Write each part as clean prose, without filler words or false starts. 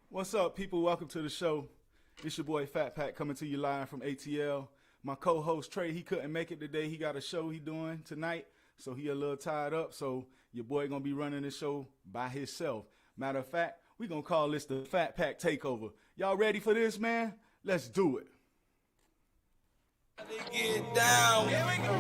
What's up, people? Welcome to the show. It's your boy TrePack coming to you live from ATL. My co-host Trey, he couldn't make it today. He got a show he doing tonight, so he a little tied up. So your boy gonna be running the show by himself. Matter of fact, we gonna call this the TrePack Takeover. Y'all ready for this, man? Let's do it. Get down. Here we go.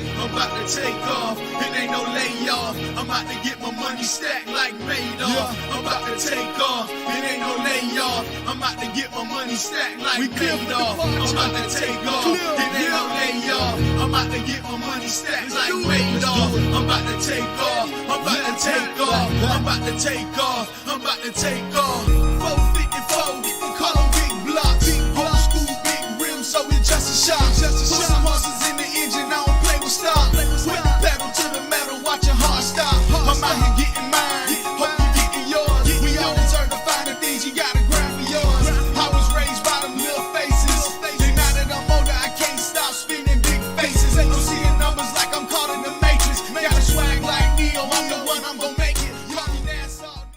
I'm about to take off, it ain't no layoff. I'm about to get my money stacked like Madoff. I'm about to take off, it ain't no layoff. I'm about to get my money stacked like Madoff. I'm about to take off, it ain't no layoff. I'm about to get my money stacked like Madoff. I'm about to take off, I'm about to take off. I'm about to take off, I'm about to take off. 454, we call them big blocks. Old school big rims, so it's just a shot. Put some horses in the engine, I don't play with stop. Put the pedal to the metal, watch your heart stop. I'm out here getting mine, hope you getting yours. We all deserve to find the things you gotta grind for yours. I was raised by them little faces, and now that I'm older, I can't stop spinning big faces. I'm seeing numbers like I'm caught in the matrix. Got a swag like Neo, I'm the one, I'm gonna make it. Call me Nassau.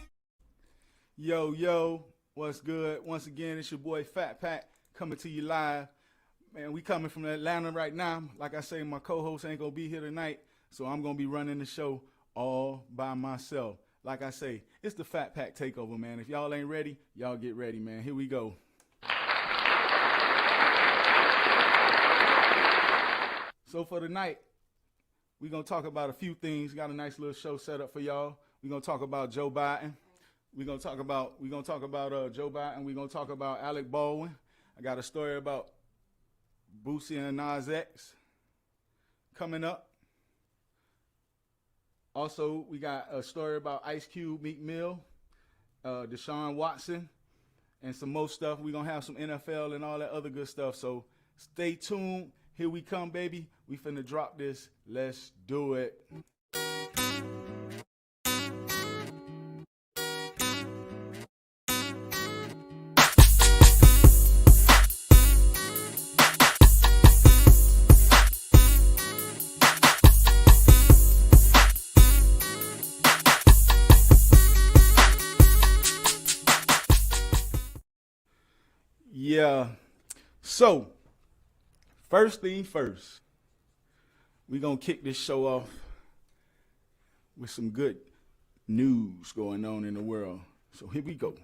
Yo, what's good? Once again, it's your boy TrePack coming to you live. Man, we coming from Atlanta right now. Like I say, my co-host ain't gonna be here tonight, so I'm gonna be running the show all by myself. Like I say, it's the TrePack Takeover, man. If y'all ain't ready, y'all get ready, man. Here we go. So for tonight, we gonna talk about a few things. Got a nice little show set up for y'all. We gonna talk about Joe Biden. We gonna talk about Joe Biden. We gonna talk about Alec Baldwin. I got a story about Boosie and Nas X coming up. Also, we got a story about Ice Cube, Meek Mill, Deshaun Watson, and some more stuff. We're going to have some NFL and all that other good stuff. So stay tuned. Here we come, baby. We finna drop this. Let's do it. Yeah, so first thing first, we're going to kick this show off with some good news going on in the world. So here we go.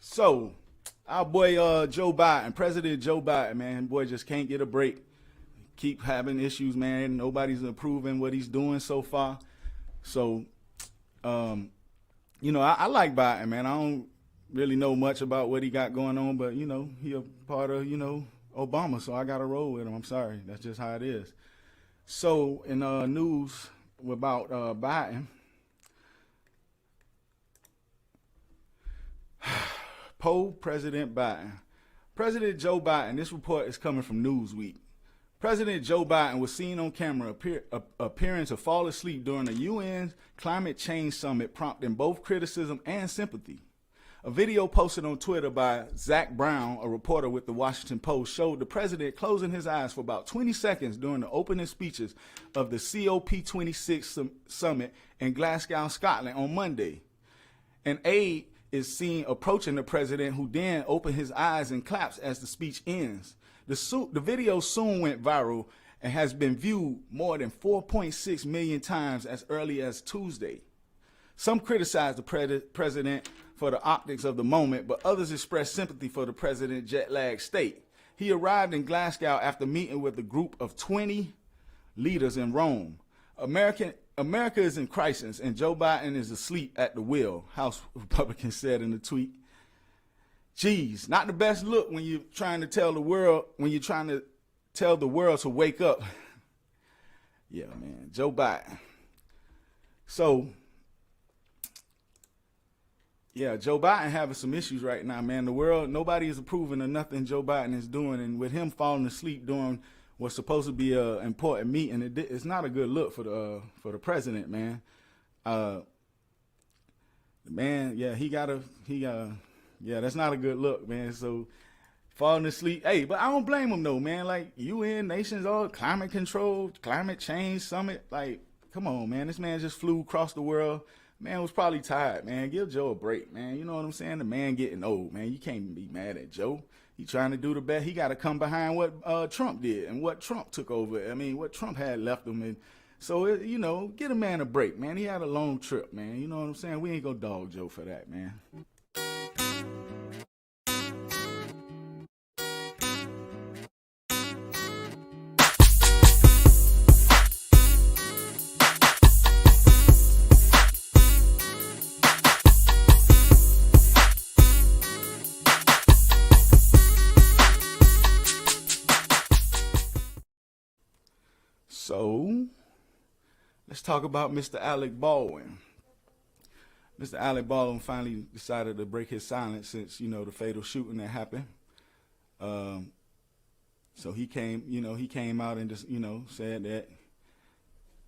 So, our boy Joe Biden, President Joe Biden, man, boy just can't get a break. Keep having issues, man. Nobody's improving what he's doing so far. So, you know, I like Biden, man. I don't really know much about what he got going on, but, you know, he a part of, you know, Obama, so I got to roll with him. I'm sorry. That's just how it is. So, in news about Biden, President Biden. President Joe Biden, this report is coming from Newsweek. President Joe Biden was seen on camera appearing to fall asleep during the UN's climate change summit, prompting both criticism and sympathy. A video posted on Twitter by Zach Brown, a reporter with the Washington Post, showed the president closing his eyes for about 20 seconds during the opening speeches of the COP26 summit in Glasgow, Scotland on Monday. An aide is seen approaching the president, who then opened his eyes and claps as the speech ends. The video soon went viral and has been viewed more than 4.6 million times as early as Tuesday. Some criticized the president for the optics of the moment, but others expressed sympathy for the president's jet-lagged state. He arrived in Glasgow after meeting with a group of 20 leaders in Rome. America is in crisis, and Joe Biden is asleep at the wheel, House Republicans said in a tweet. Geez, not the best look when you're trying to tell the world, when you're trying to tell the world to wake up. Yeah, man, Joe Biden. So, yeah, Joe Biden having some issues right now, man. The world, nobody is approving of nothing Joe Biden is doing, and with him falling asleep during what's supposed to be an important meeting, it's not a good look for the president, man. Man, yeah, that's not a good look, man. So falling asleep, hey, but I don't blame him though, man. Like UN, nations, all climate control, climate change summit, like, come on, man. This man just flew across the world. Man was probably tired, man. Give Joe a break, man. You know what I'm saying? The man getting old, man. You can't be mad at Joe. He trying to do the best. He got to come behind what Trump did and what Trump took over. I mean, what Trump had left him. And so, get a man a break, man. He had a long trip, man. You know what I'm saying? We ain't gonna dog Joe for that, man. So, let's talk about Mr. Alec Baldwin. Mr. Alec Baldwin finally decided to break his silence since, the fatal shooting that happened. So he came out and just, said that,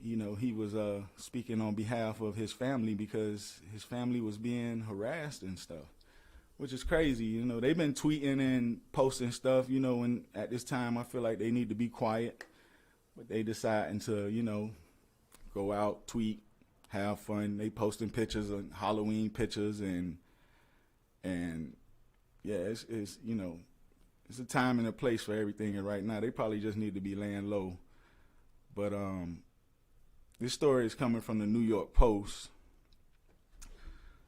he was speaking on behalf of his family because his family was being harassed and stuff, which is crazy. They've been tweeting and posting stuff, and at this time I feel like they need to be quiet. But they deciding to, go out, tweet, have fun. They posting pictures of Halloween pictures and yeah, it's it's a time and a place for everything. And right now they probably just need to be laying low. But this story is coming from the New York Post.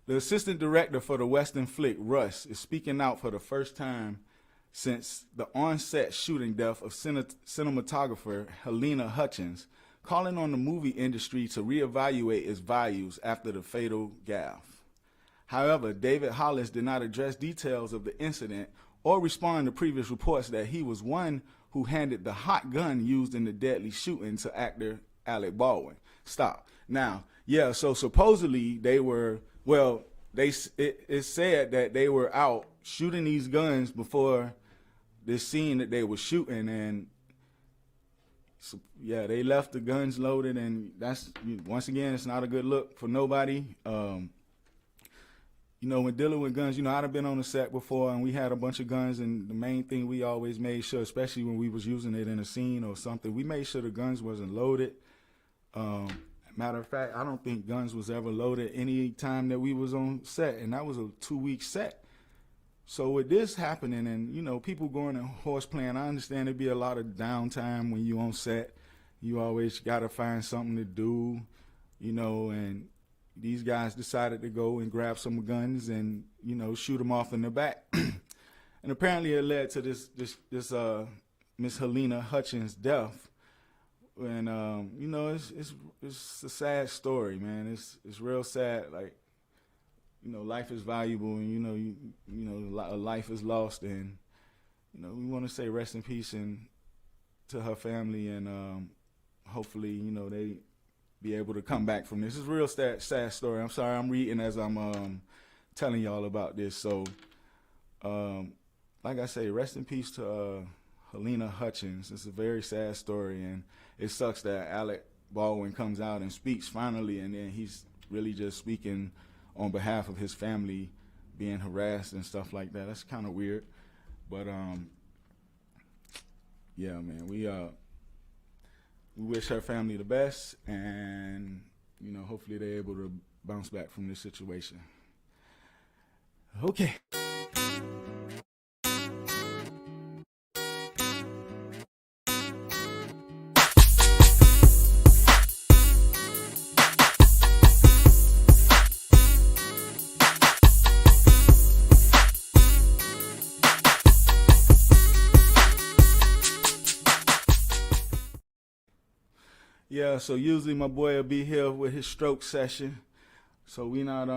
The assistant director for the Western flick Russ is speaking out for the first time since the on-set shooting death of cinematographer Helena Hutchins, calling on the movie industry to reevaluate its values after the fatal gaffe. However, David Hollis did not address details of the incident or respond to previous reports that he was one who handed the hot gun used in the deadly shooting to actor Alec Baldwin. Stop. Now, yeah, so supposedly they were, it said that they were out shooting these guns before this scene that they were shooting, and so, yeah, they left the guns loaded, and that's, once again, it's not a good look for nobody. When dealing with guns, I've been on the set before, and we had a bunch of guns, and the main thing we always made sure, especially when we was using it in a scene or something, we made sure the guns wasn't loaded. Matter of fact, I don't think guns was ever loaded any time that we was on set, and that was a 2-week set. So with this happening and, people going and horse playing, I understand there'd be a lot of downtime when you on set. You always got to find something to do, and these guys decided to go and grab some guns and, shoot them off in the back. And apparently it led to this Miss Helena Hutchins' death. And, it's a sad story, man. It's real sad. Like, life is valuable, and a life is lost, and we want to say rest in peace and to her family, and hopefully, they be able to come back from this. It's a real sad story. I'm sorry, I'm reading as I'm telling y'all about this. So, like I say, rest in peace to Helena Hutchins. It's a very sad story, and it sucks that Alec Baldwin comes out and speaks finally, and then he's really just speaking on behalf of his family being harassed and stuff like that. That's kind of weird. But, yeah, man, we wish her family the best, and, hopefully they're able to bounce back from this situation. Okay. Yeah, so usually my boy will be here with his stroke session. So we not,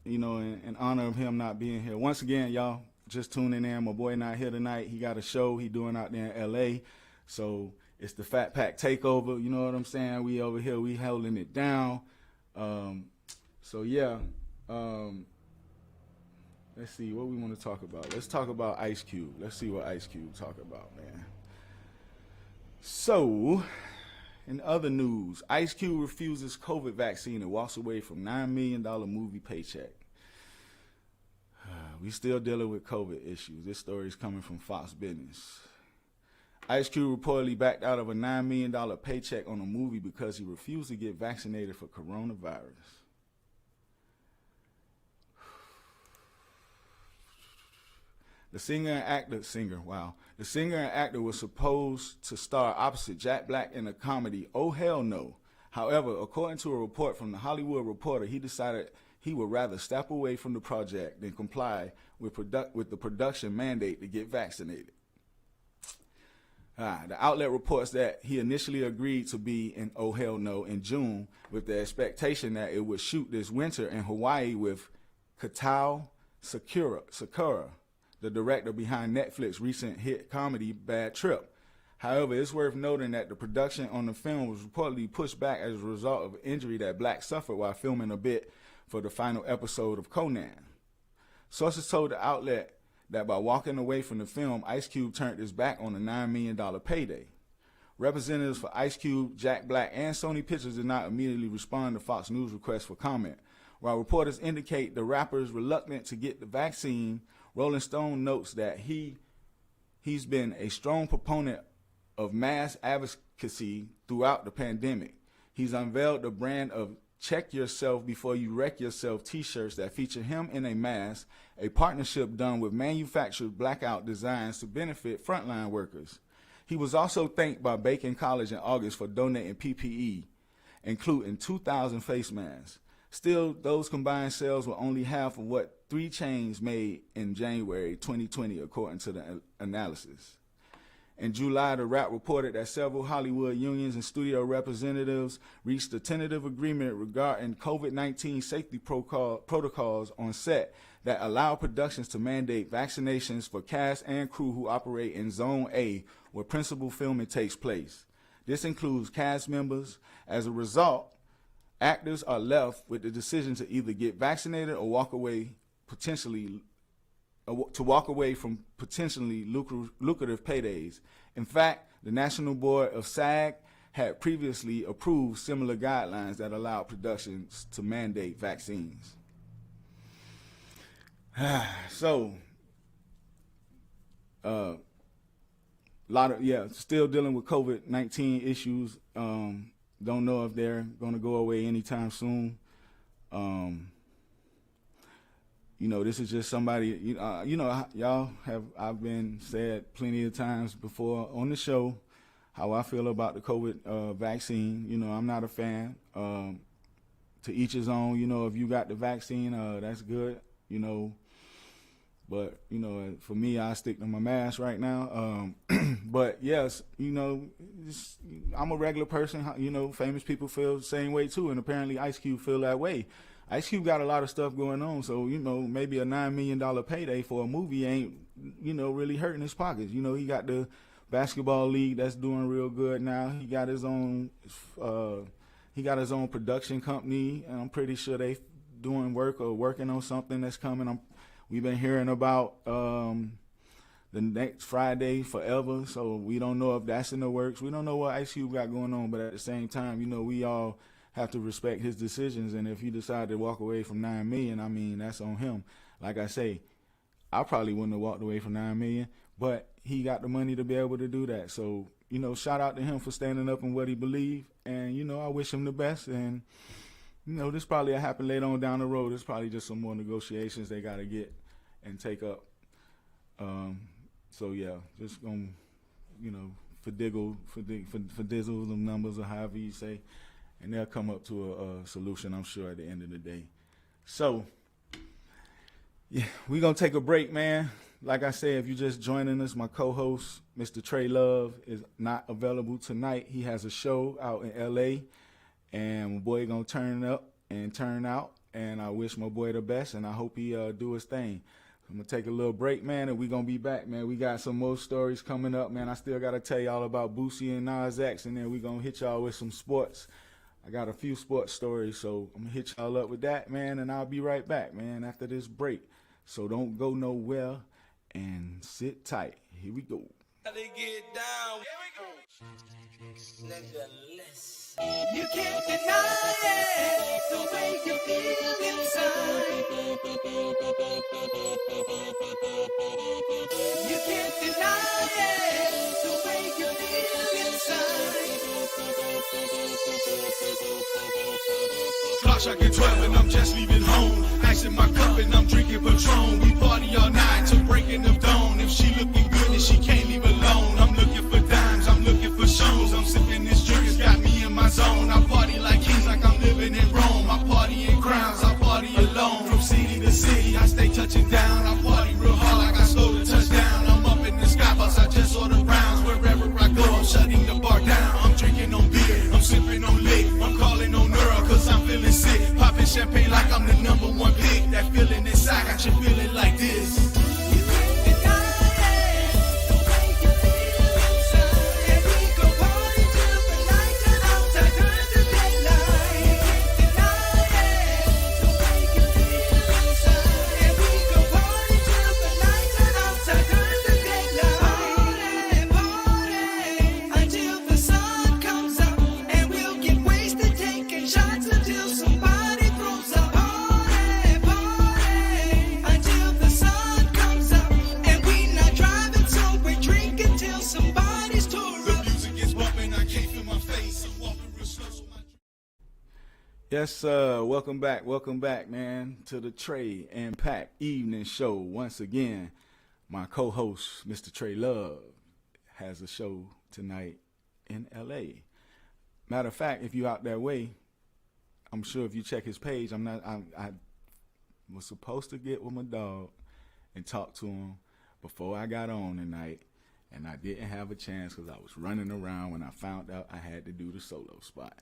in honor of him not being here. Once again, y'all, just tuning in, my boy not here tonight. He got a show he doing out there in LA. So it's the Fat Pack takeover. You know what I'm saying? We over here, we holding it down. So yeah. Let's see what we want to talk about. Let's talk about Ice Cube. Let's see what Ice Cube talk about, man. So, in other news, Ice Cube refuses COVID vaccine and walks away from $9 million movie paycheck. We still dealing with COVID issues. This story is coming from Fox Business. Ice Cube reportedly backed out of a $9 million paycheck on a movie because he refused to get vaccinated for coronavirus. The singer and actor was supposed to star opposite Jack Black in a comedy, Oh Hell No. However, according to a report from The Hollywood Reporter, he decided he would rather step away from the project than comply with the production mandate to get vaccinated. The outlet reports that he initially agreed to be in Oh Hell No in June with the expectation that it would shoot this winter in Hawaii with Katao Sakura, the director behind Netflix's recent hit comedy Bad Trip. However, it's worth noting that the production on the film was reportedly pushed back as a result of an injury that Black suffered while filming a bit for the final episode of Conan. Sources told the outlet that by walking away from the film, Ice Cube turned his back on the $9 million payday. Representatives for Ice Cube, Jack Black, and Sony Pictures did not immediately respond to Fox News requests for comment. While reporters indicate the rapper is reluctant to get the vaccine, Rolling Stone notes that he's been a strong proponent of mass advocacy throughout the pandemic. He's unveiled the brand of Check Yourself Before You Wreck Yourself t-shirts that feature him in a mask, a partnership done with manufactured blackout designs to benefit frontline workers. He was also thanked by Bacon College in August for donating PPE, including 2,000 face masks. Still, those combined sales were only half of what 3 chains made in January 2020, according to the analysis. In July, the rap reported that several Hollywood unions and studio representatives reached a tentative agreement regarding COVID-19 safety protocols on set that allow productions to mandate vaccinations for cast and crew who operate in Zone A, where principal filming takes place. This includes cast members. As a result, actors are left with the decision to either get vaccinated or walk away from potentially lucrative paydays. In fact, the National Board of SAG had previously approved similar guidelines that allowed productions to mandate vaccines. So, still dealing with COVID-19 issues. Don't know if they're going to go away anytime soon. This is just somebody, I've been said plenty of times before on the show how I feel about the COVID vaccine. I'm not a fan. To each his own. If you got the vaccine, that's good. But for me, I stick to my mask right now. But yes, I'm a regular person. Famous people feel the same way too, and apparently Ice Cube feel that way. Ice Cube got a lot of stuff going on, so maybe a $9 million payday for a movie ain't really hurting his pockets. He got the basketball league that's doing real good now. He got his own production company, and I'm pretty sure they doing work or working on something that's coming. We've been hearing about the next Friday Forever, so we don't know if that's in the works. We don't know what Ice Cube got going on, but at the same time, we all have to respect his decisions, and if he decided to walk away from $9 million, that's on him. Like I say, I probably wouldn't have walked away from $9 million, but he got the money to be able to do that. So, shout out to him for standing up in what he believed, and, I wish him the best, and, this probably will happen later on down the road. It's probably just some more negotiations they got to get and take up. So, yeah, just going to, dizzle them numbers or however you say, and they'll come up to a solution, I'm sure, at the end of the day. So, yeah, we're going to take a break, man. Like I said, if you're just joining us, my co-host, Mr. Trey Love, is not available tonight. He has a show out in L.A., and my boy going to turn up and turn out, and I wish my boy the best, and I hope he do his thing. I'm going to take a little break, man, and we're going to be back, man. We got some more stories coming up, man. I still got to tell y'all about Boosie and Nas X, and then we're going to hit y'all with some sports. I got a few sports stories, so I'm going to hit y'all up with that, man, and I'll be right back, man, after this break. So don't go nowhere and sit tight. Here we go. They get down. Nevertheless, you can't deny it, the way you feel inside. You can't deny it, the way you feel inside. Clock striking 12 and I'm just leaving home. Ice in my cup and I'm drinking Patron. We party all night till breaking of dawn. If she looking good and she can't leave alone, I'm looking for dimes, I'm looking for shows. I'm sipping this drink, it's got me in my zone. I party like kings, like I'm living in Rome. I party in crowns, I party alone. From city to city, I stay touching down. I party real hard like I stole a touchdown. I'm up in the sky bus, I just order rounds. Wherever I go, I'm shutting the bar down. I'm drinking on beer, I'm sipping on lick. I'm calling on Earl, cause I'm feeling sick. Popping champagne like I'm the #1 pick. That feeling inside got you feeling like this. Yes, welcome back, man, to the Trey and Pack Evening Show. Once again, my co-host, Mr. Trey Love, has a show tonight in L.A. Matter of fact, if you out that way, I'm sure if you check his page, I was supposed to get with my dog and talk to him before I got on tonight, and I didn't have a chance because I was running around when I found out I had to do the solo spot.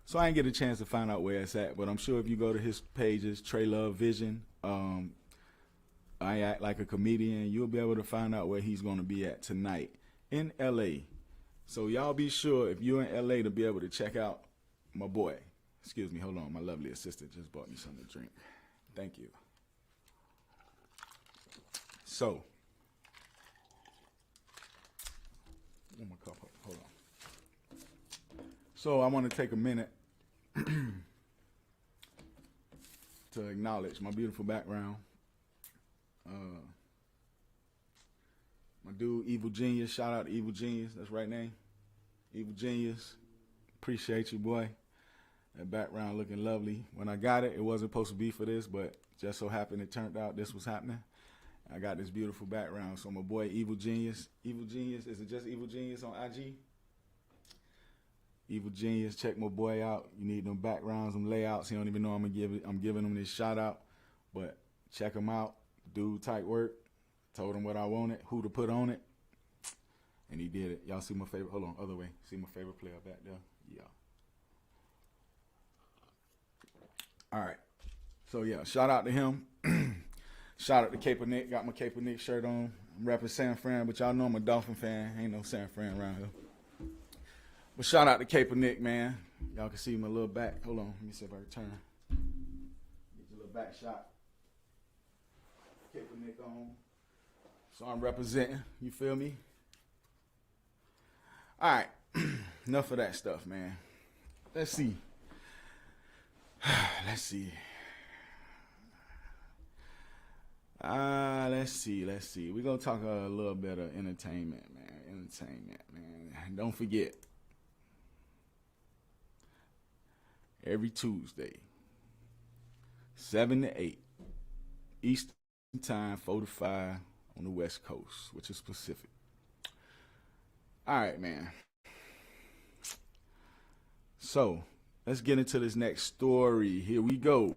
So I didn't get a chance to find out where it's at, but I'm sure if you go to his pages, Trey Love Vision, I Act Like a Comedian, you'll be able to find out where he's going to be at tonight in L.A. So y'all be sure, if you're in L.A., to be able to check out my boy. Excuse me, hold on. My lovely assistant just bought me something to drink. Thank you. So, one more cup. Hold on. So I want to take a minute to acknowledge my beautiful background. My dude, Evil Genius. Shout out to Evil Genius. That's the right name. Evil Genius. Appreciate you, boy. That background looking lovely. When I got it, it wasn't supposed to be for this, but just so happened it turned out this was happening. I got this beautiful background. So my boy, Evil Genius. Evil Genius. Is it just Evil Genius on IG? Evil Genius, check my boy out. You need them backgrounds, them layouts. He don't even know I'm giving him this shout out, but check him out. Dude, tight work. Told him what I wanted, who to put on it, and he did it. Y'all see my favorite? Hold on, other way. See my favorite player back there? Yeah. All right. So yeah, shout out to him. Shout out to Cape Nick. Got my Cape Nick shirt on. I'm repping San Fran, but y'all know I'm a Dolphin fan. Ain't no San Fran around here. But shout out to Cape Nick, man. Y'all can see my little back. Hold on, let me see if I can turn. Get your little back shot. Cape Nick on. So I'm representing. You feel me? All right. Enough of that stuff, man. Let's see. Let's see. Let's see. We're going to talk a little bit of entertainment, man. Don't forget. Every Tuesday, 7 to 8, Eastern Time, 4 to 5 on the West Coast, which is Pacific. All right, man. So, let's get into this next story. Here we go.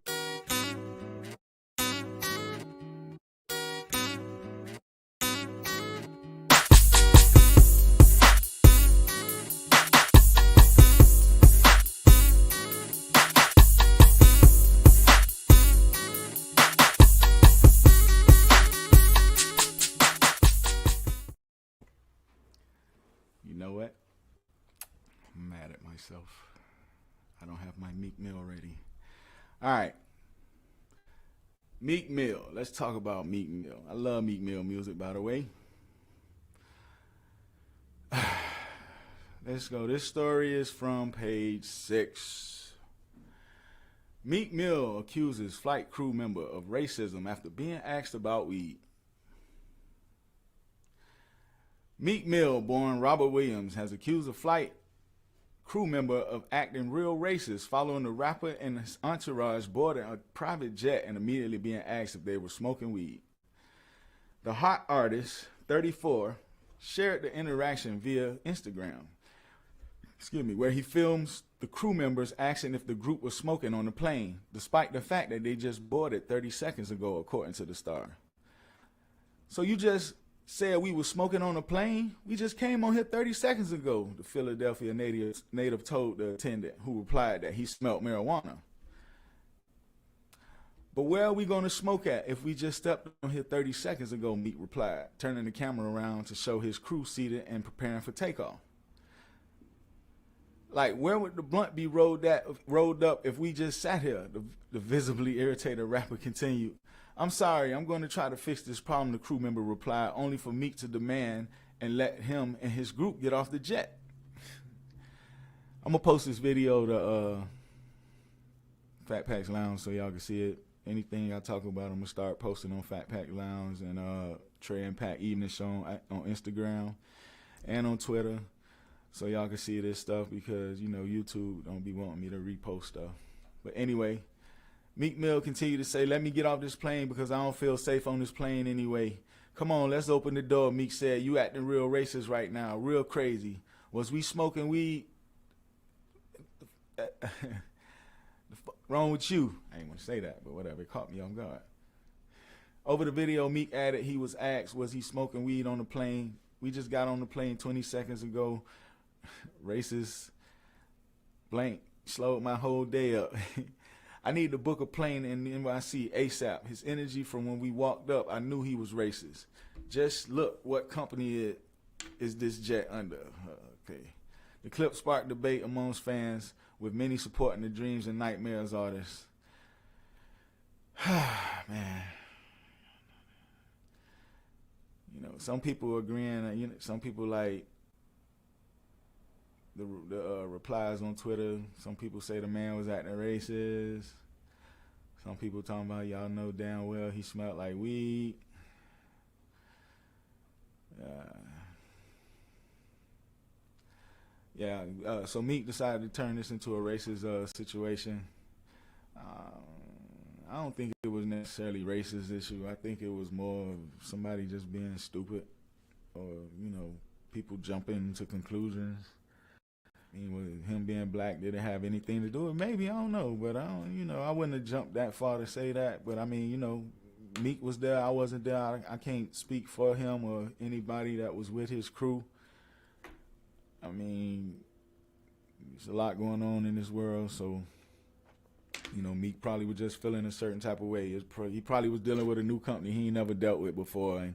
You know what? I'm mad at myself. I don't have my Meek Mill ready. All right. Meek Mill. Let's talk about Meek Mill. I love Meek Mill music, by the way. Let's go. This story is from page 6. Meek Mill accuses flight crew member of racism after being asked about weed. Meek Mill, born Robert Williams, has accused a flight crew member of acting real racist following the rapper and his entourage boarding a private jet and immediately being asked if they were smoking weed. The hot artist, 34, shared the interaction via Instagram, where he films the crew members asking if the group was smoking on the plane, despite the fact that they just boarded 30 seconds ago, according to the Star. So you just said we were smoking on a plane? We just came on here 30 seconds ago, the Philadelphia native told the attendant, who replied that he smelled marijuana. But where are we going to smoke at if we just stepped on here 30 seconds ago, Meek replied, turning the camera around to show his crew seated and preparing for takeoff. Like, where would the blunt be rolled up if we just sat here? The visibly irritated rapper continued. I'm sorry, I'm going to try to fix this problem, the crew member replied, only for Meek to demand and let him and his group get off the jet. I'm going to post this video to Fat Pack's Lounge so y'all can see it. Anything I talk about, I'm going to start posting on Fat Pack Lounge and Trey and Pack Evening Show on Instagram and on Twitter. So y'all can see this stuff because, you know, YouTube don't be wanting me to repost stuff. But anyway, Meek Mill continued to say, let me get off this plane because I don't feel safe on this plane anyway. Come on, let's open the door, Meek said. You acting real racist right now, real crazy. Was we smoking weed? The fuck wrong with you? I ain't want to say that, but whatever, it caught me on guard. Over the video, Meek added he was asked, was he smoking weed on the plane? We just got on the plane 20 seconds ago. Racist blank slowed my whole day up. I need to book a plane in NYC ASAP. His energy from when we walked up, I knew he was racist. Just look what company is this jet under. Okay. The clip sparked debate amongst fans, with many supporting the Dreams and Nightmares artists. Man. You know, some people agreeing, you know, some people like the replies on Twitter. Some people say the man was acting racist. Some people talking about, y'all know damn well he smelled like weed. So Meek decided to turn this into a racist situation. I don't think it was necessarily racist issue. I think it was more of somebody just being stupid, or, you know, people jumping to conclusions. I mean, with him being black, did it have anything to do with it? Maybe, I don't know, but I don't, you know, I wouldn't have jumped that far to say that. But I mean, you know, Meek was there, I wasn't there. I can't speak for him or anybody that was with his crew. I mean, there's a lot going on in this world, so, you know, Meek probably was just feeling a certain type of way. He probably was dealing with a new company he ain't never dealt with before, and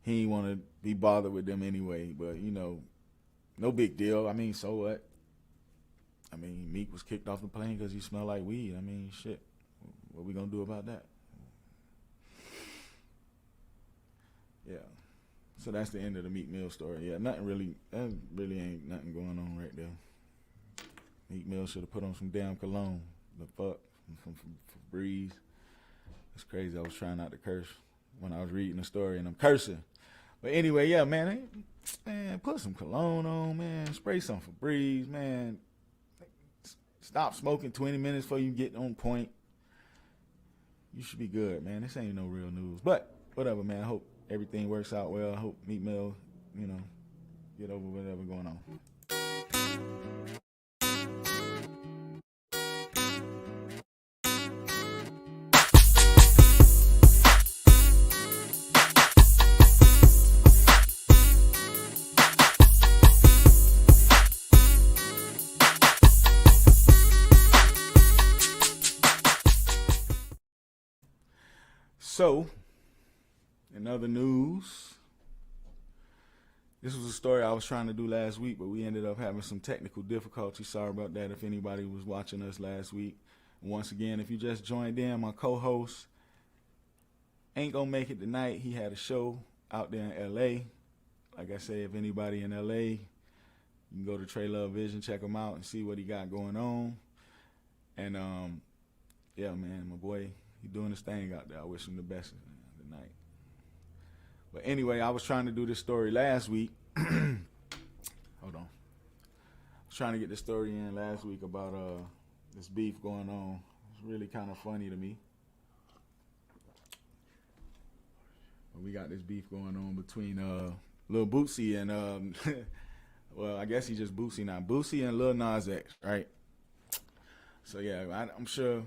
he ain't want to be bothered with them anyway. But, you know, no big deal. I mean, so what? I mean, Meek was kicked off the plane because he smelled like weed. I mean, shit. What we gonna do about that? Yeah. So that's the end of the Meek Mill story. Yeah, that really ain't nothing going on right there. Meek Mill should have put on some damn cologne. The fuck? From Breeze. It's crazy. I was trying not to curse when I was reading the story, and I'm cursing. But anyway, yeah, man, put some cologne on, man. Spray some Febreze, man. Stop smoking 20 minutes before you get on point. You should be good, man. This ain't no real news. But whatever, man. I hope everything works out well. I hope Meek Mill, you know, get over whatever going on. So, in other news, This was a story I was trying to do last week, but we ended up having some technical difficulties. Sorry about that if anybody was watching us last week. Once again, if you just joined in, my co-host ain't gonna make it tonight. He had a show out there in LA. Like I say, if anybody in LA, you can go to Trey Love Vision, check him out and see what he got going on. And yeah, man, my boy, he doing his thing out there. I wish him the best tonight. But anyway, I was trying to do this story last week. Hold on. I was trying to get this story in last week about this beef going on. It's really kind of funny to me. But we got this beef going on between Lil Boosie and well, I guess he's just Boosie now. Boosie and Lil Nas X, right? So yeah, I'm sure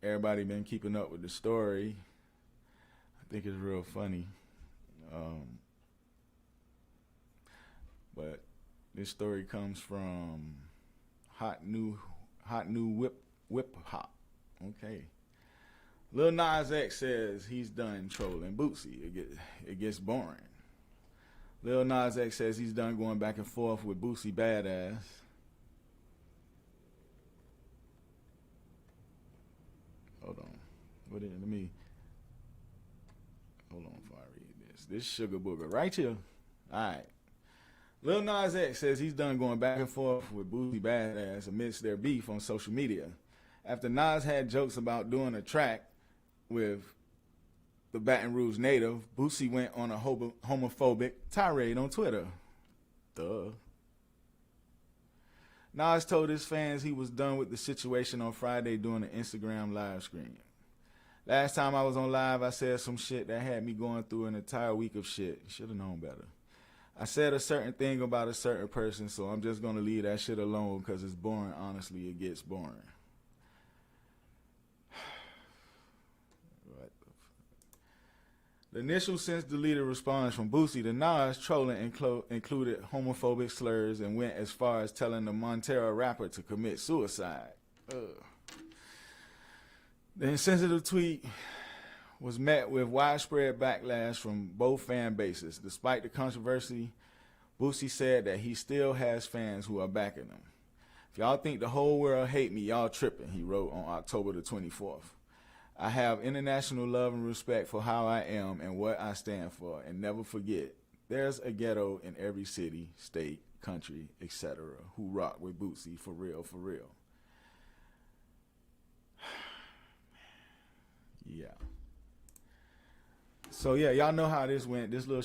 everybody been keeping up with the story. I think it's real funny. But this story comes from Hot New Whip Hop. Okay. Lil Nas X says he's done trolling Boosie. It gets boring. Lil Nas X says he's done going back and forth with Boosie Badass. Hold on. Hold on before I read this. This sugar booger right here. All right. Lil Nas X says he's done going back and forth with Boosie Badass amidst their beef on social media. After Nas had jokes about doing a track with the Baton Rouge native, Boosie went on a homophobic tirade on Twitter. Duh. Nas told his fans he was done with the situation on Friday during an Instagram live stream. Last time I was on live, I said some shit that had me going through an entire week of shit. Should have known better. I said a certain thing about a certain person, so I'm just going to leave that shit alone because it's boring. Honestly, it gets boring. The initial since deleted response from Boosie to Nas trolling included homophobic slurs and went as far as telling the Montero rapper to commit suicide. The insensitive tweet was met with widespread backlash from both fan bases. Despite the controversy, Boosie said that he still has fans who are backing him. If y'all think the whole world hate me, y'all tripping, he wrote on October the 24th. I have international love and respect for how I am and what I stand for. And never forget, there's a ghetto in every city, state, country, etc. who rock with Boosie for real, for real. Yeah. So yeah, y'all know how this went. This little,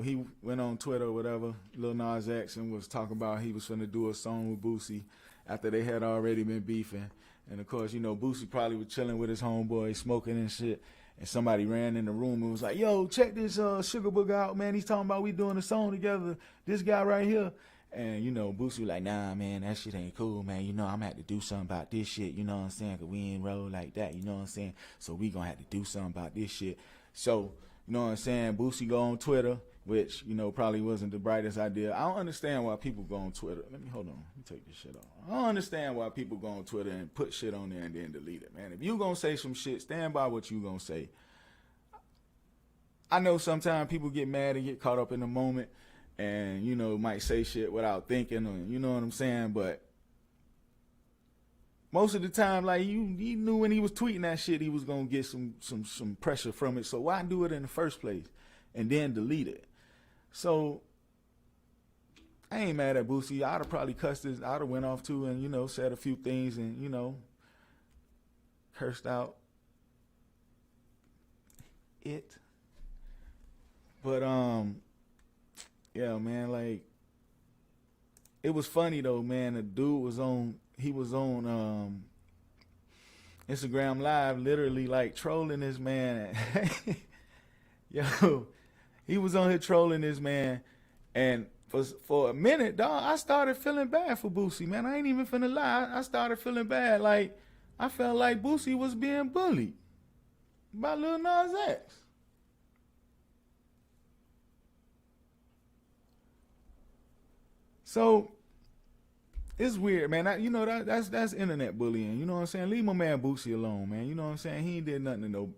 he went on Twitter or whatever, Lil Nas X, and was talking about he was finna do a song with Boosie after they had already been beefing. And of course, Boosie probably was chilling with his homeboy, smoking and shit. And somebody ran in the room and was like, "Yo, check this Sugar Book out, man. He's talking about we doing a song together. This guy right here." And Boosie was like, "Nah, man, that shit ain't cool, man. I'm gonna have to do something about this shit. You know what I'm saying? Cause we ain't roll like that. You know what I'm saying? So we gonna have to do something about this shit." So you know what I'm saying? Boosie go on Twitter, which probably wasn't the brightest idea. I don't understand why people go on Twitter. Hold on. Let me take this shit off. I don't understand why people go on Twitter and put shit on there and then delete it, man. If you gonna say some shit, stand by what you gonna say. I know sometimes people get mad and get caught up in the moment and, might say shit without thinking, or, you know what I'm saying? But most of the time, like, he knew when he was tweeting that shit, he was gonna get some pressure from it. So why do it in the first place and then delete it? So I ain't mad at Boosie. I'd have probably cussed I'd have went off too and, said a few things and, cursed out it. But, yeah, man, like, it was funny though, man. The dude was on Instagram Live, literally like trolling this man. Yo, he was on here trolling this man, and for a minute, dog, I started feeling bad for Boosie, man. I ain't even finna lie. I started feeling bad. Like, I felt like Boosie was being bullied by Lil Nas X. So it's weird, man. That's internet bullying. You know what I'm saying? Leave my man Boosie alone, man. You know what I'm saying? He ain't did nothing to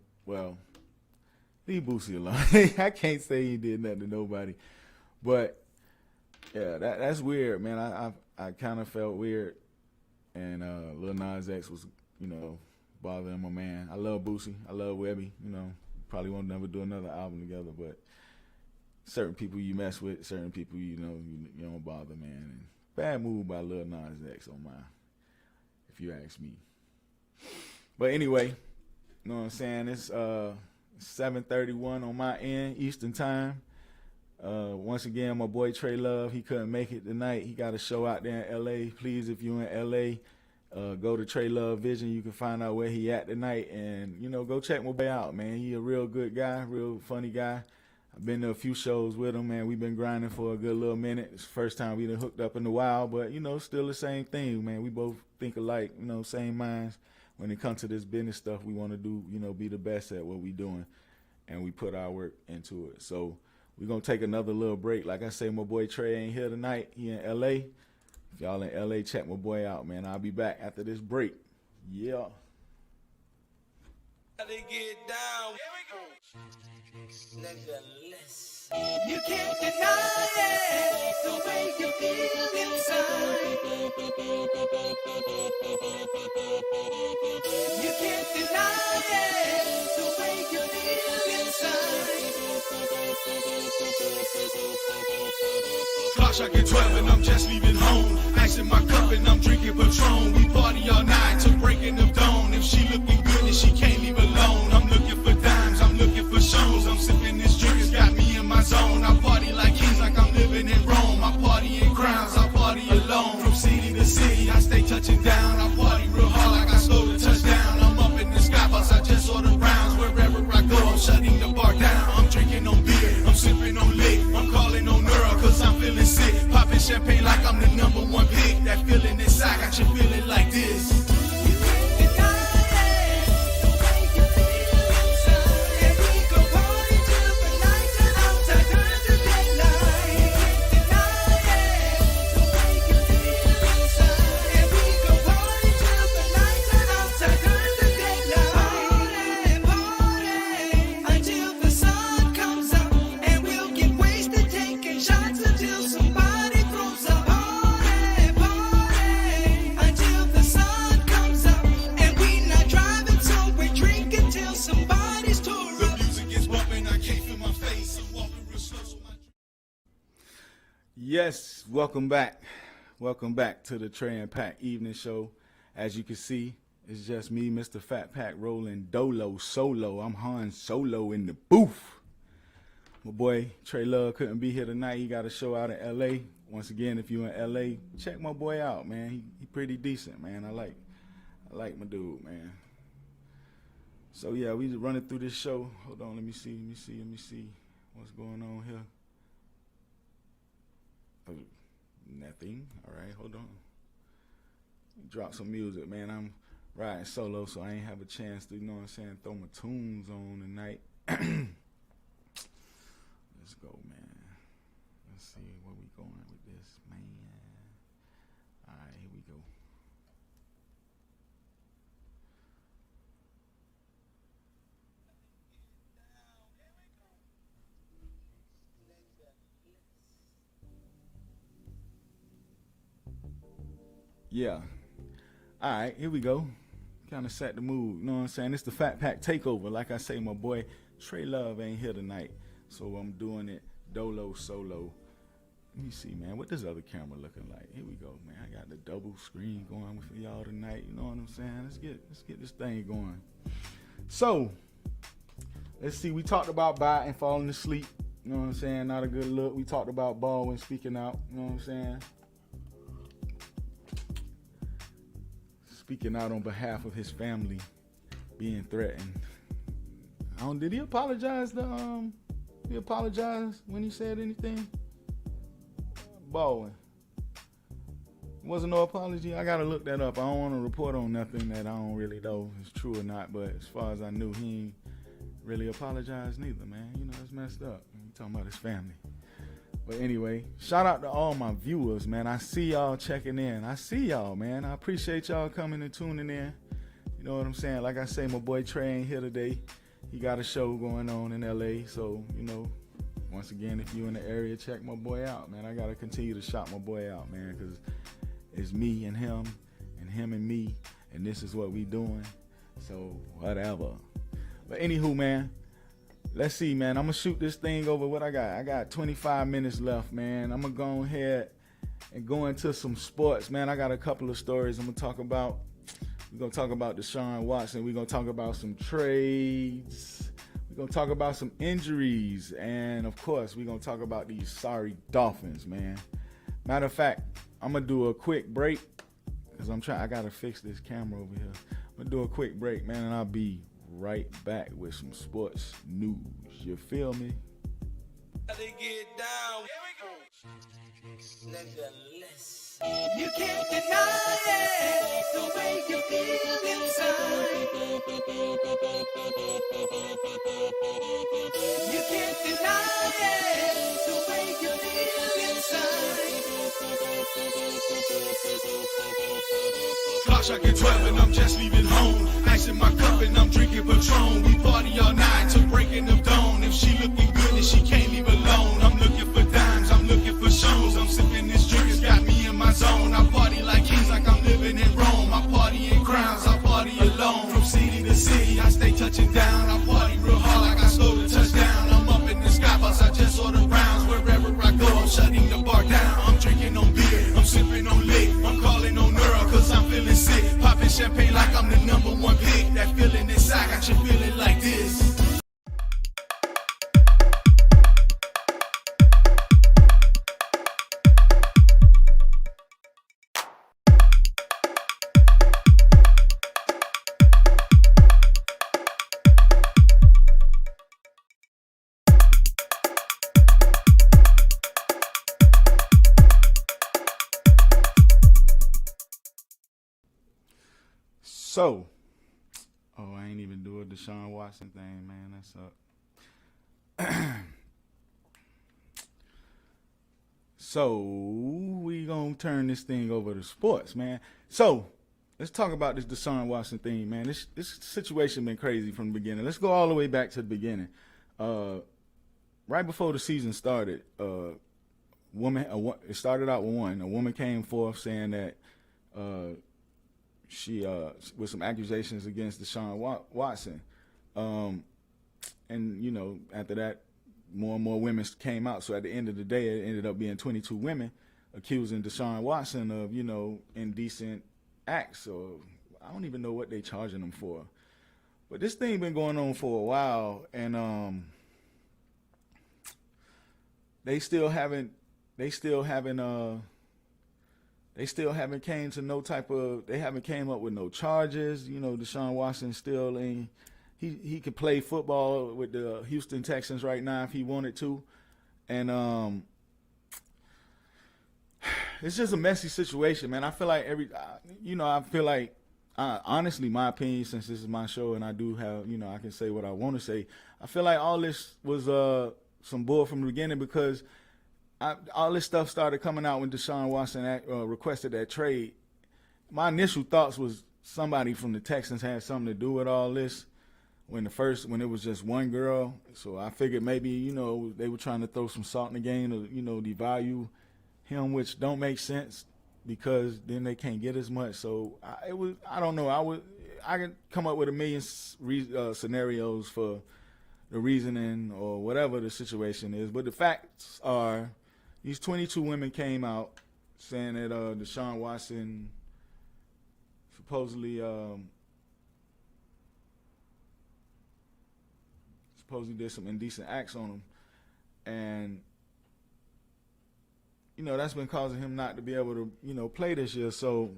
leave Boosie alone. I can't say he did nothing to nobody. But Yeah, that's weird, man. I kind of felt weird, and Lil Nas X was, bothering my man. I love Boosie, I love Webby. Probably won't never do another album together, but certain people you mess with, certain people you don't bother, man. And bad move by Lil Nas X on mine, if you ask me. But anyway, you know what I'm saying? It's 7:31 on my end, Eastern time. Once again, my boy Trey Love, he couldn't make it tonight. He got a show out there in LA. Please, if you're in LA, go to Trey Love Vision. You can find out where he at tonight, and go check my boy out, man. He a real good guy, real funny guy. I've been to a few shows with him, man. We've been grinding for a good little minute. It's the first time we done hooked up in a while, but still the same thing, man. We both think alike, same minds. When it comes to this business stuff, we want to do, be the best at what we doing, and we put our work into it. So we're going to take another little break. Like I say, my boy Trey ain't here tonight. He in L.A. If y'all in L.A., check my boy out, man. I'll be back after this break. Yeah. Get down. You can't deny it, the way you feel inside. You can't deny it, the way you feel inside. Clock shot at 12 and I'm just leaving home. Ice in my cup and I'm drinking Patron. We party all night till breaking of dawn. If she looking good and she can't leave alone. I'm looking for dimes, I'm looking for shows. I'm sipping this drink, it's got me in my zone. I party like kings, like I'm living in Rome. I party in crowns, I party alone. From city to city, I stay touching down. I party real hard like I stole a touchdown. I'm up in the sky bus, I just order rounds. Wherever I go, I'm shutting the bar down. I'm drinking on beer, I'm sipping on lit. I'm calling on Earl, cause I'm feeling sick. Popping champagne like I'm the #1 pick. That feeling inside got you feeling like this. Yes, welcome back. Welcome back to the TrePack Evening Show. As you can see, it's just me, Mr. Fat Pack, rolling dolo solo. I'm Han Solo in the booth. My boy Trey Love couldn't be here tonight. He got a show out in L.A. Once again, if you're in L.A., check my boy out, man. He pretty decent, man. I like my dude, man. So yeah, we just running through this show. Hold on, let me see what's going on here. Oh, nothing. All right, hold on. Drop some music, man. I'm riding solo, so I ain't have a chance to, throw my tunes on tonight. Let's go, man. Let's see where we going with this, man. All right, here we go. Yeah. All right, here we go. Kind of set the mood. You know what I'm saying? It's the Fat Pack takeover. Like I say, my boy Trey Love ain't here tonight, so I'm doing it dolo solo. Let me see, man. What this other camera looking like? Here we go, man. I got the double screen going for y'all tonight. You know what I'm saying? Let's get this thing going. So, let's see. We talked about Biden falling asleep. You know what I'm saying? Not a good look. We talked about Baldwin speaking out. You know what I'm saying? Speaking out on behalf of his family being threatened. Did he apologize he apologized when he said anything? Baldwin. Wasn't no apology. I gotta look that up. I don't want to report on nothing that I don't really know if it's true or not, but as far as I knew, he ain't really apologized neither, man. It's messed up. We talking about his family. But anyway, shout out to all my viewers, man. I see y'all checking in. I see y'all, man. I appreciate y'all coming and tuning in. You know what I'm saying? Like I say, my boy Trey ain't here today. He got a show going on in LA. So, once again, if you in the area, check my boy out, man. I gotta continue to shout my boy out, man, because it's me and him and me, and this is what we doing. So whatever. But anywho, man, let's see, man. I'm gonna shoot this thing over. What I got 25 minutes left, man. I'm gonna go ahead and go into some sports, man. I got a couple of stories I'm gonna talk about. We're gonna talk about Deshaun Watson. We're gonna talk about some trades. We're gonna talk about some injuries, and of course, we're gonna talk about these sorry Dolphins, man. Matter of fact, I'm gonna do a quick break because I gotta fix this camera over here. I'm gonna do a quick break, man, and I'll be right back with some sports news. You feel me? They get down. You can't deny it, the way you feel inside. You can't deny it, the way you feel inside. Clock striking 12 and I'm just leaving home. Ice in my cup and I'm drinking Patron. We party all night till breaking of dawn. If she looking good and she can't leave alone. I'm looking for dimes, I'm looking for shows. I'm sipping this drink, it's got me in my zone. I party like kings, like I'm living in Rome. I party in crowns, I party alone. From city to city, I stay touching down. I party real hard like I stole a touchdown. I'm up in the sky bus, I just order rounds. Wherever I go, I'm shutting the bar down. I'm drinking on beer, I'm sipping on lit. I'm calling on Earl, cause I'm feeling sick. Popping champagne like I'm the number one pick. That feeling inside got you feeling like this. So, I ain't even do a Deshaun Watson thing, man. That sucked. So, we gonna turn this thing over to sports, man. So, let's talk about this Deshaun Watson thing, man. This situation been crazy from the beginning. Let's go all the way back to the beginning. Right before the season started, it started out with one. A woman came forth saying that she with some accusations against Deshaun Watson, and you know, after that, more and more women came out. So at the end of the day, it ended up being 22 women accusing Deshaun Watson of, you know, indecent acts, or I don't even know what they charging him for. But this thing been going on for a while, and they still haven't came to no type of, they haven't came up with no charges. You know, Deshaun Watson still ain't, he could play football with the Houston Texans right now if he wanted to. And it's just a messy situation, man. I feel like honestly, my opinion, since this is my show and I do have, you know, I can say what I want to say. I feel like all this was some bull from the beginning, because all this stuff started coming out when Deshaun Watson requested that trade. My initial thoughts was somebody from the Texans had something to do with all this when it was just one girl. So I figured maybe, you know, they were trying to throw some salt in the game to, you know, devalue him, which don't make sense because then they can't get as much. So I don't know. I can come up with a million scenarios for the reasoning or whatever the situation is. But the facts are, these 22 women came out saying that Deshaun Watson supposedly did some indecent acts on him. And, you know, that's been causing him not to be able to, you know, play this year. So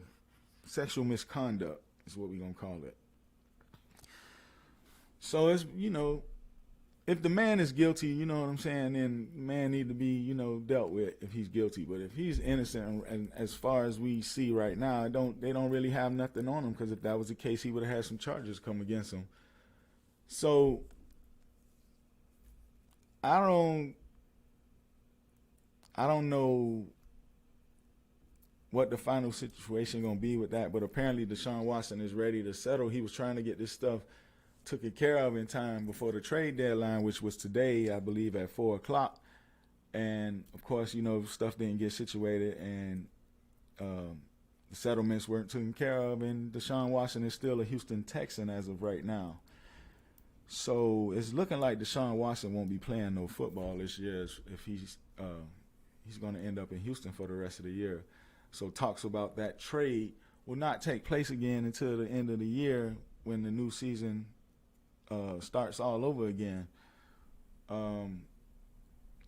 sexual misconduct is what we're going to call it. So it's, you know, if the man is guilty, you know what I'm saying, then the man need to be, you know, dealt with if he's guilty. But if he's innocent, and as far as we see right now, they don't really have nothing on him, because if that was the case, he would have had some charges come against him. So I don't know what the final situation gonna be with that, but apparently Deshaun Watson is ready to settle. He was trying to get this stuff taken care of in time before the trade deadline, which was today, I believe, at 4:00. And of course, stuff didn't get situated, and the settlements weren't taken care of, and Deshaun Watson is still a Houston Texan as of right now. So it's looking like Deshaun Watson won't be playing no football this year if he's going to end up in Houston for the rest of the year. So talks about that trade will not take place again until the end of the year when the new season starts all over again. I'm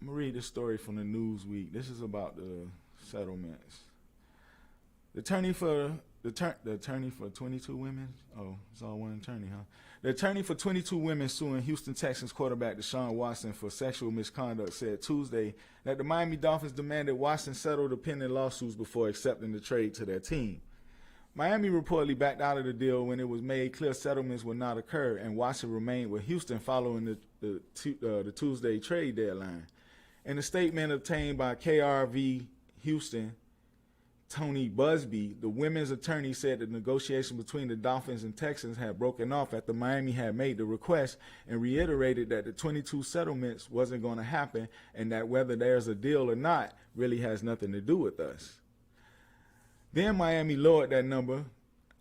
going to read this story from the Newsweek. This is about the settlements. The attorney for 22 women. Oh, it's all one attorney, huh? The attorney for 22 women suing Houston Texans quarterback Deshaun Watson for sexual misconduct said Tuesday that the Miami Dolphins demanded Watson settle the pending lawsuits before accepting the trade to their team. Miami reportedly backed out of the deal when it was made clear settlements would not occur, and Watson remained with Houston following the Tuesday trade deadline. In a statement obtained by KRV Houston, Tony Busby, the women's attorney, said the negotiation between the Dolphins and Texans had broken off after Miami had made the request, and reiterated that the 22 settlements wasn't going to happen and that whether there's a deal or not really has nothing to do with us. Then Miami lowered that number.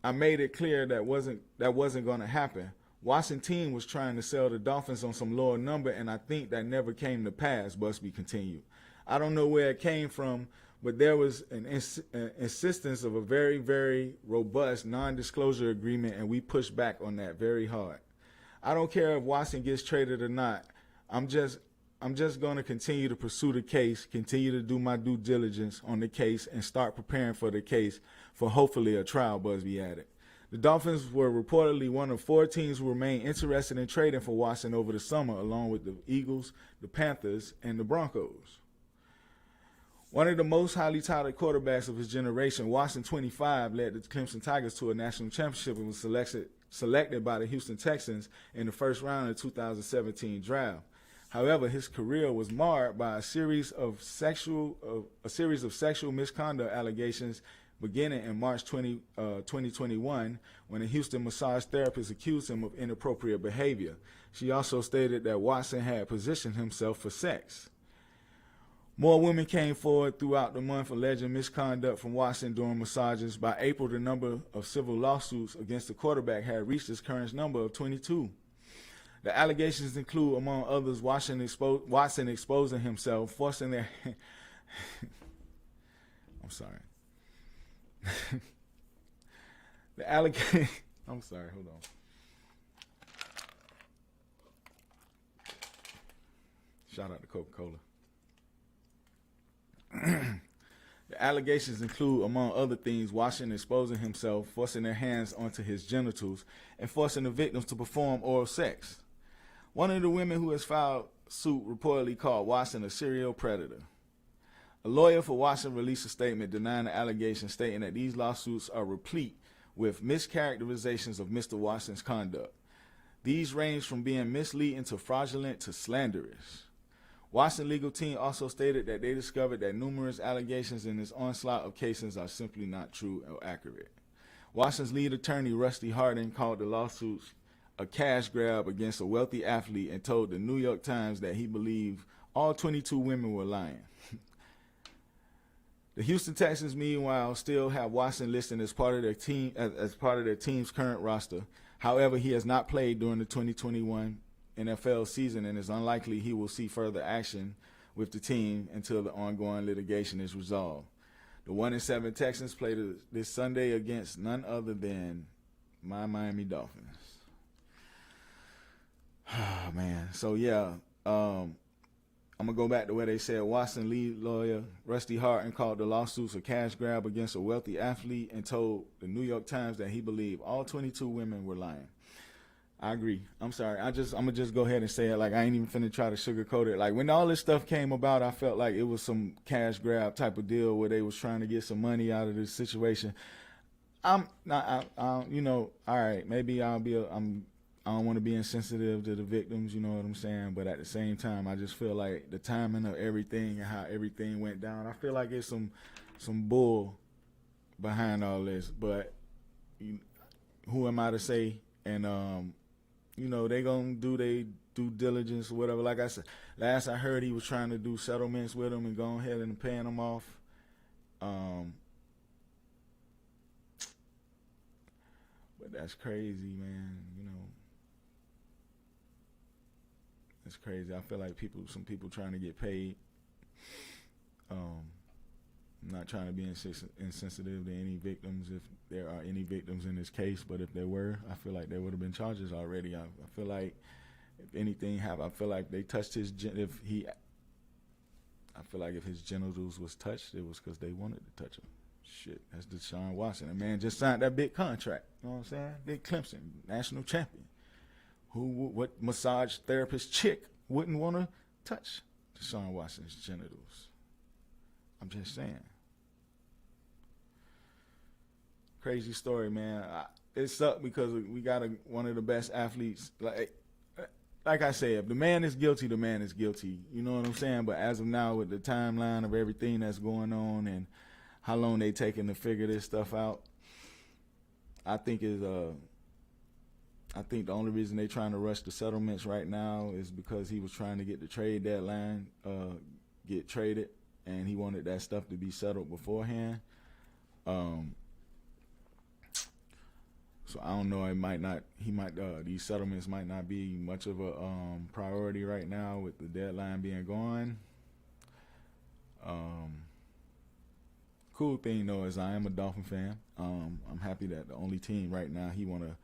I made it clear that wasn't going to happen. Washington team was trying to sell the Dolphins on some lower number, and I think that never came to pass, Busby continued. I don't know where it came from, but there was an insistence of a very, very robust non-disclosure agreement, and we pushed back on that very hard. I don't care if Watson gets traded or not. I'm just going to continue to pursue the case, continue to do my due diligence on the case, and start preparing for the case for hopefully a trial, Busby added. The Dolphins were reportedly one of 4 teams who remained interested in trading for Watson over the summer, along with the Eagles, the Panthers, and the Broncos. One of the most highly touted quarterbacks of his generation, Watson, 25, led the Clemson Tigers to a national championship and was selected by the Houston Texans in the first round of the 2017 draft. However, his career was marred by a series of sexual misconduct allegations beginning in March 2021 when a Houston massage therapist accused him of inappropriate behavior. She also stated that Watson had positioned himself for sex. More women came forward throughout the month alleging misconduct from Watson during massages. By April, the number of civil lawsuits against the quarterback had reached its current number of 22. The allegations include, among others, Watson exposing himself, forcing their... I'm sorry. The allegation... I'm sorry, hold on. Shout out to Coca-Cola. The allegations include, among other things, Watson exposing himself, forcing their hands onto his genitals, and forcing the victims to perform oral sex. One of the women who has filed suit reportedly called Watson a serial predator. A lawyer for Watson released a statement denying the allegations, stating that these lawsuits are replete with mischaracterizations of Mr. Watson's conduct. These range from being misleading to fraudulent to slanderous. Watson legal team also stated that they discovered that numerous allegations in this onslaught of cases are simply not true or accurate. Watson's lead attorney, Rusty Hardin, called the lawsuits a cash grab against a wealthy athlete and told the New York Times that he believed all 22 women were lying. The Houston Texans, meanwhile, still have Watson listed as part of their team as part of their team's current roster. However, he has not played during the 2021 NFL season, and it's unlikely he will see further action with the team until the ongoing litigation is resolved. The 1-7 Texans play this Sunday against none other than my Miami Dolphins. Oh, man. So, yeah, I'm going to go back to where they said Watson lead lawyer Rusty Hardin called the lawsuits a cash grab against a wealthy athlete and told the New York Times that he believed all 22 women were lying. I agree. I'm sorry. I'm gonna just go ahead and say it. Like, I ain't even finna try to sugarcoat it. Like, when all this stuff came about, I felt like it was some cash grab type of deal where they was trying to get some money out of this situation. I'm not, you know, all right, maybe I don't want to be insensitive to the victims, you know what I'm saying? But at the same time, I just feel like the timing of everything and how everything went down, I feel like it's some bull behind all this. But who am I to say? And you know, they gonna do their due diligence or whatever. Like I said, last I heard he was trying to do settlements with them and go ahead and paying them off. But that's crazy, man. You know, that's crazy. I feel like some people trying to get paid. I'm not trying to be insensitive to any victims, if there are any victims in this case, but if there were, I feel like there would have been charges already. I feel like if anything happened, I feel like they touched his I feel like if his genitals was touched, it was because they wanted to touch him. Shit, that's Deshaun Watson. The man just signed that big contract. You know what I'm saying? Big Clemson, national champion. What massage therapist chick wouldn't want to touch Deshaun Watson's genitals? I'm just saying. Crazy story, man. It sucked because we got one of the best athletes. Like I said, if the man is guilty, the man is guilty. You know what I'm saying? But as of now, with the timeline of everything that's going on and how long they taking to figure this stuff out, I think the only reason they trying to rush the settlements right now is because he was trying to get the trade deadline get traded, and he wanted that stuff to be settled beforehand. So I don't know. These settlements might not be much of a priority right now with the deadline being gone. Cool thing though is I am a Dolphin fan. I'm happy that the only team right now he want to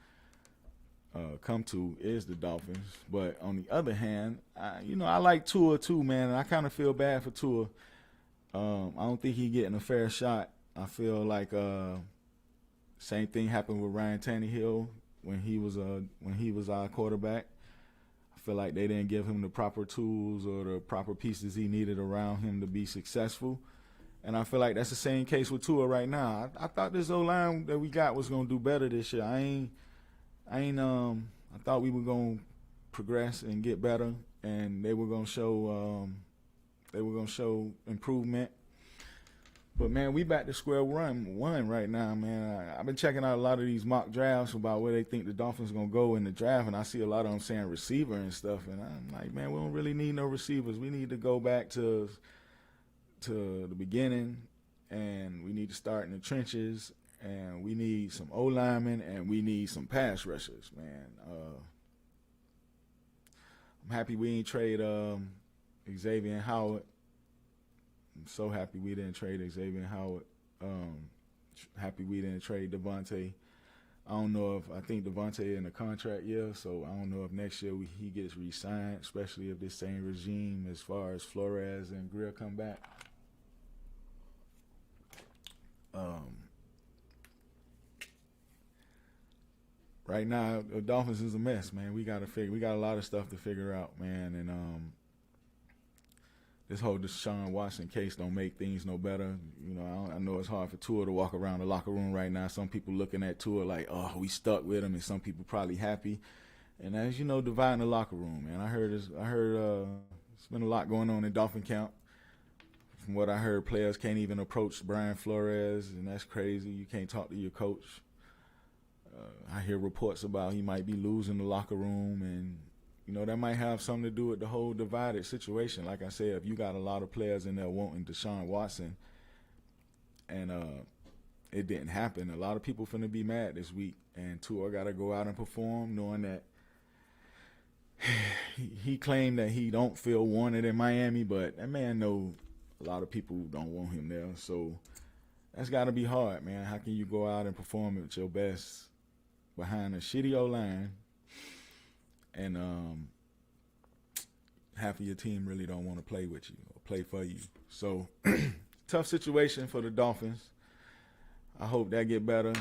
come to is the Dolphins. But on the other hand, I like Tua too, man. And I kind of feel bad for Tua. I don't think he's getting a fair shot. I feel like same thing happened with Ryan Tannehill when he was our quarterback. I feel like they didn't give him the proper tools or the proper pieces he needed around him to be successful. And I feel like that's the same case with Tua right now. I thought this O-line that we got was gonna do better this year. I thought we were gonna progress and get better, and they were gonna show improvement. But man, we back to square one right now, man. I've been checking out a lot of these mock drafts about where they think the Dolphins gonna go in the draft, and I see a lot of them saying receiver and stuff, and I'm like, man, we don't really need no receivers. We need to go back to the beginning, and we need to start in the trenches, and we need some O-linemen, and we need some pass rushers, man. I'm happy we ain't trade Xavier Howard. I'm so happy we didn't trade Xavier Howard. Happy we didn't trade Devontae. I think Devontae in the contract year, so I don't know if next year he gets re-signed, especially if this same regime as far as Flores and Greer come back. Right now, the Dolphins is a mess, man. We got a lot of stuff to figure out, man, and this whole Deshaun Watson case don't make things no better. You know, I know it's hard for Tua to walk around the locker room right now. Some people looking at Tua like, oh, we stuck with him, and some people probably happy. And as you know, dividing the locker room, man. I heard it's been a lot going on in Dolphin camp. From what I heard, players can't even approach Brian Flores, and that's crazy. You can't talk to your coach. I hear reports about he might be losing the locker room, and you know, that might have something to do with the whole divided situation. Like I said, if you got a lot of players in there wanting Deshaun Watson and it didn't happen, a lot of people finna be mad this week. And Tua got to go out and perform knowing that he claimed that he don't feel wanted in Miami, but that man know a lot of people don't want him there. So that's got to be hard, man. How can you go out and perform at your best behind a shitty O-line and half of your team really don't want to play with you or play for you? So tough situation for the Dolphins. I hope that get better.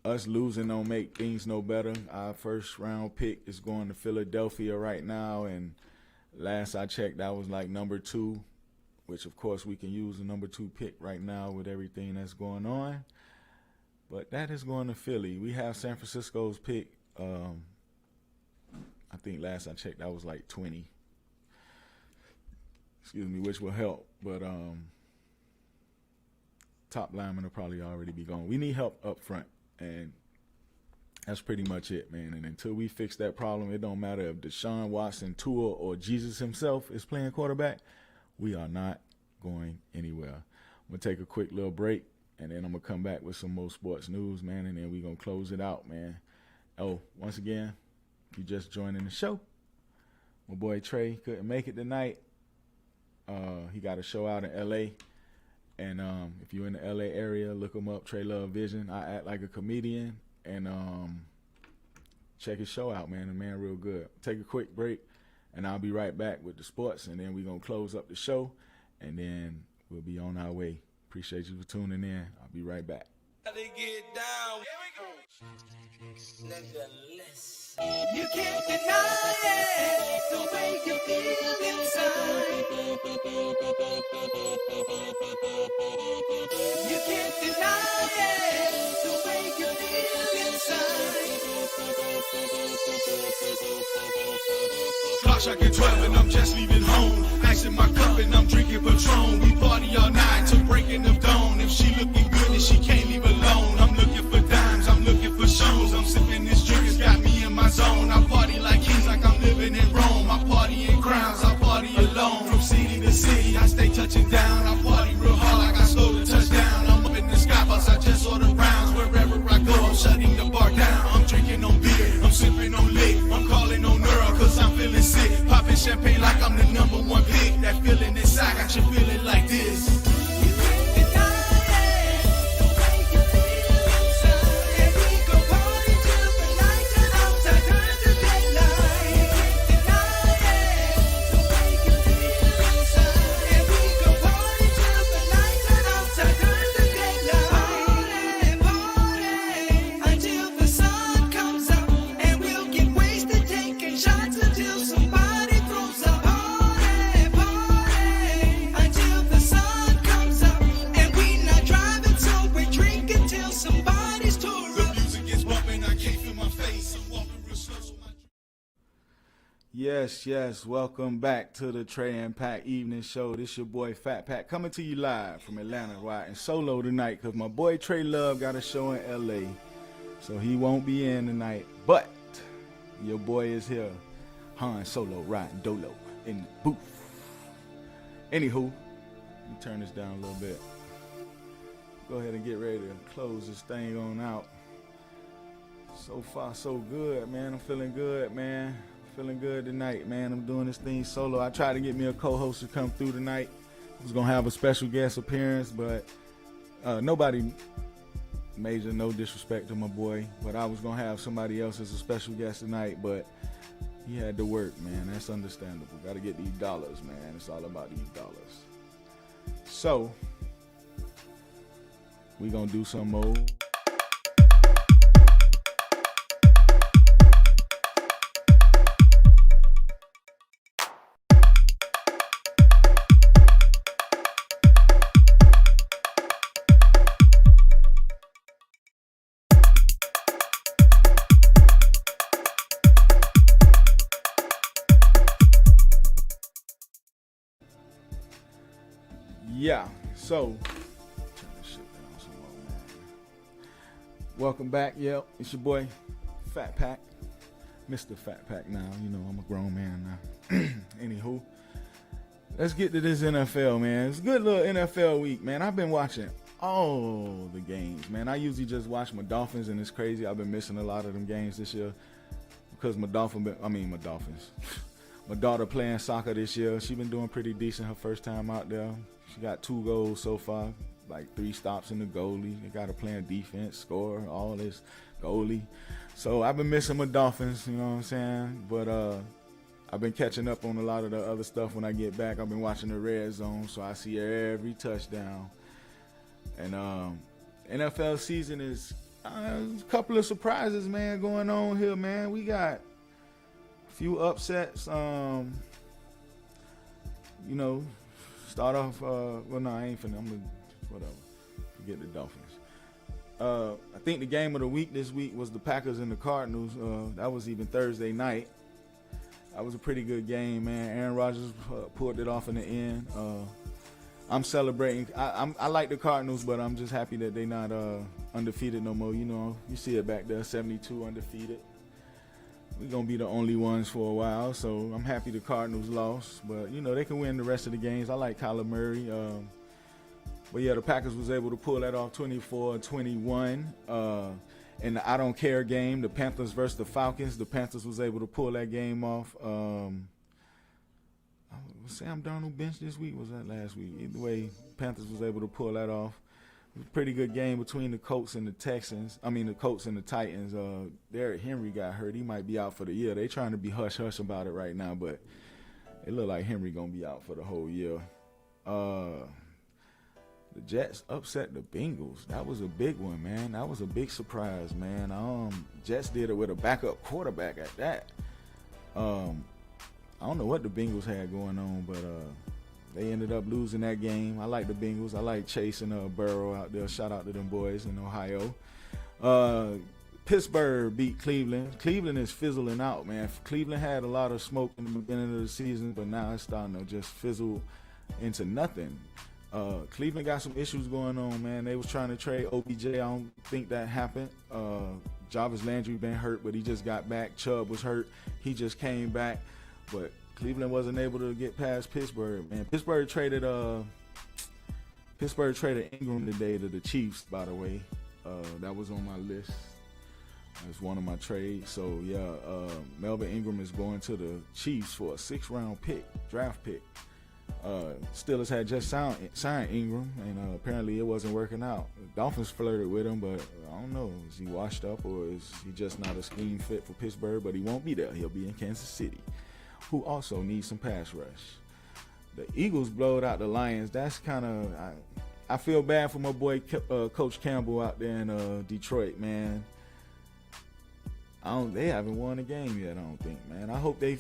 Us losing don't make things no better. Our first round pick is going to Philadelphia right now, and last I checked, that was like number 2, which of course we can use the number 2 pick right now with everything that's going on. But that is going to Philly. We have San Francisco's pick. I think last I checked, that was like 20. Excuse me, which will help. But top linemen will probably already be gone. We need help up front. And That's pretty much it, man. And until we fix that problem, it don't matter if Deshaun Watson, Tua, or Jesus himself is playing quarterback. We are not going anywhere. I'm going to take a quick little break, and then I'm going to come back with some more sports news, man, and then we're going to close it out, man. Oh, once again, if you just joining the show, my boy Trey couldn't make it tonight. He got a show out in L.A., and if you're in the L.A. area, look him up, Trey Love Vision. I act like a comedian, and check his show out, man. The man real good. Take a quick break, and I'll be right back with the sports, and then we're going to close up the show, and then we'll be on our way. Appreciate you for tuning in. I'll be right back. They get down. Here we go. You can't deny it, the way you feel inside. You can't deny it, the way you feel inside. Clock striking 12 and I'm just leaving home. Ice in my cup and I'm drinking Patron. We party all night till breaking of dawn. If she looking good and she can't leave alone, I'm looking for dimes, I'm looking for shows. I'm sipping this drink, it's got me in my zone. I party like kings, like I'm living in Rome. I party in crowns, I party alone. From city to city, I stay touching down. I party real hard like I stole a touchdown. I'm up in the skybox, I just order rounds. Wherever I go, I'm shutting the bar down. I'm drinking on beer, I'm sipping on lit. I'm calling on Earl, cause I'm feeling sick. Popping champagne like I'm the number one pick. That feeling inside got you feeling like this. Yes, welcome back to the Trey and Pack Evening Show. This your boy Fat Pack coming to you live from Atlanta, riding solo tonight because my boy Trey Love got a show in L.A., so he won't be in tonight, but your boy is here, Han Solo riding dolo in the booth. Anywho, let me turn this down a little bit. Go ahead and get ready to close this thing on out. So far, so good, man. I'm feeling good, man. Feeling good tonight, man. I'm doing this thing solo. I tried to get me a co-host to come through tonight. I was going to have a special guest appearance, but nobody major, no disrespect to my boy, but I was going to have somebody else as a special guest tonight, but he had to work, man. That's understandable. Got to get these dollars, man. It's all about these dollars. So, we going to do some more. Yeah, so turn this shit down some more, man. Welcome back. Yep, it's your boy Fat Pack, Mr. Fat Pack. Now you know I'm a grown man now. Anywho, let's get to this NFL, man. It's a good little NFL week, man. I've been watching all the games, man. I usually just watch my Dolphins, and it's crazy. I've been missing a lot of them games this year because my daughter playing soccer this year. She been doing pretty decent her first time out there. She got 2 goals so far, like 3 stops in the goalie. They got her playing defense, score, all this goalie. So I've been missing my Dolphins, you know what I'm saying? But I've been catching up on a lot of the other stuff when I get back. I've been watching the Red Zone, so I see every touchdown. And NFL season is a couple of surprises, man, going on here, man. We got a few upsets. Start off, I ain't finna, forget the Dolphins. I think the game of the week this week was the Packers and the Cardinals. That was even Thursday night. That was a pretty good game, man. Aaron Rodgers pulled it off in the end. I'm celebrating. I like the Cardinals, but I'm just happy that they not undefeated no more. You know, you see it back there, 72 undefeated. We're going to be the only ones for a while, so I'm happy the Cardinals lost. But, you know, they can win the rest of the games. I like Kyler Murray. But, yeah, the Packers was able to pull that off 24-21. In the I don't care game, the Panthers versus the Falcons, the Panthers was able to pull that game off. Was Sam Darnold benched this week? Was that last week? Either way, Panthers was able to pull that off. It was a pretty good game between the Colts and the Texans. I mean, the Colts and the Titans. Derrick Henry got hurt. He might be out for the year. They trying to be hush-hush about it right now, but it look like Henry going to be out for the whole year. The Jets upset the Bengals. That was a big one, man. That was a big surprise, man. Jets did it with a backup quarterback at that. I don't know what the Bengals had going on, but they ended up losing that game. I like the Bengals. I like Chase and Burrow out there. Shout out to them boys in Ohio. Pittsburgh beat Cleveland. Cleveland is fizzling out, man. Cleveland had a lot of smoke in the beginning of the season, but now it's starting to just fizzle into nothing. Cleveland got some issues going on, man. They was trying to trade OBJ. I don't think that happened. Jarvis Landry been hurt, but he just got back. Chubb was hurt. He just came back. But Cleveland wasn't able to get past Pittsburgh, man. Pittsburgh traded Ingram today to the Chiefs, by the way. That was on my list. That's one of my trades. So, yeah, Melvin Ingram is going to the Chiefs for a 6th-round draft pick. Steelers had just signed Ingram, and apparently it wasn't working out. The Dolphins flirted with him, but I don't know. Is he washed up, or is he just not a scheme fit for Pittsburgh? But he won't be there. He'll be in Kansas City, who also needs some pass rush. The Eagles blowed out the Lions. That's kind of I feel bad for my boy Coach Campbell out there in Detroit, man. They haven't won a game yet, I don't think, man. I hope they